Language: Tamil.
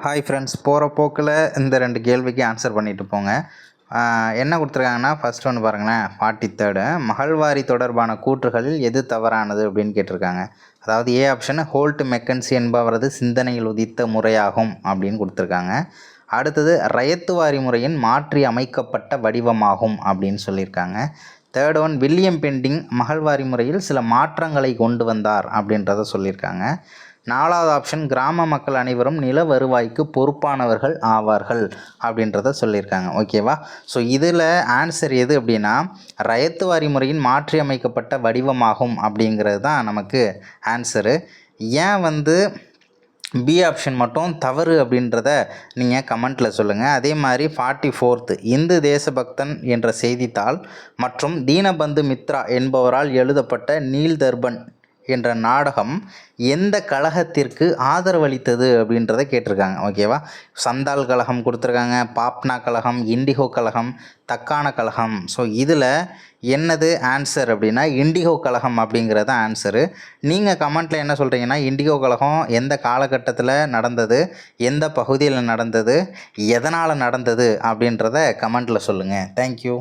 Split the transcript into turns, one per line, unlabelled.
ஹாய் ஃப்ரெண்ட்ஸ், போகிற போக்கில் இந்த 2 கேள்விக்கு ஆன்சர் பண்ணிட்டு போங்க. என்ன கொடுத்துருக்காங்கன்னா, ஃபஸ்ட் ஒன்று பாருங்களேன், 43 மகள்வாரி தொடர்பான கூற்றுகளில் எது தவறானது அப்படின்னு கேட்டிருக்காங்க. அதாவது ஏ ஆப்ஷன் ஹோல்ட் மெக்கன்சி என்பவரது சிந்தனையில் உதித்த முறையாகும் அப்படின்னு கொடுத்துருக்காங்க. அடுத்தது ரயத்துவாரி முறையின் மாற்றி அமைக்கப்பட்ட வடிவமாகும் அப்படின்னு சொல்லியிருக்காங்க. தேர்ட் ஒன் வில்லியம் பெண்டிங் மகள்வாரி முறையில் சில மாற்றங்களை கொண்டு வந்தார் அப்படின்றத சொல்லியிருக்காங்க. 4வது ஆப்ஷன் கிராம மக்கள் அனைவரும் நில வருவாய்க்கு பொறுப்பானவர்கள் ஆவார்கள் அப்படின்றத சொல்லியிருக்காங்க. ஓகேவா? ஸோ இதில் ஆன்சர் எது அப்படின்னா, ரயத்துவாரி முறையின் மாற்றி அமைக்கப்பட்ட வடிவமாகும் அப்படிங்கிறது தான் நமக்கு ஆன்சரு. ஏன் பி ஆப்ஷன் மட்டும் தவறு அப்படின்றத நீங்கள் கமெண்ட்டில் சொல்லுங்கள். அதே மாதிரி 44 இந்து தேசபக்தன் என்ற செய்தித்தாள் மற்றும் தீனபந்து மித்ரா என்பவரால் எழுதப்பட்ட நீல் தர்பன் என்ற நாடகம் எந்த கழகத்திற்கு ஆதரவளித்தது அப்படின்றத கேட்டிருக்காங்க. ஓகேவா? சந்தால் கழகம் கொடுத்துருக்காங்க, பாப்னா கழகம், இண்டிகோ கழகம், தக்கான கழகம். ஸோ இதில் என்னது ஆன்சர் அப்படின்னா இண்டிகோ கழகம் அப்படிங்கிறது ஆன்சரு. நீங்கள் கமெண்ட்டில் என்ன சொல்கிறீங்கன்னா, இண்டிகோ கழகம் எந்த காலகட்டத்தில் நடந்தது, எந்த பகுதியில் நடந்தது, எதனால் நடந்தது அப்படின்றத கமெண்ட்டில் சொல்லுங்கள். தேங்க்யூ.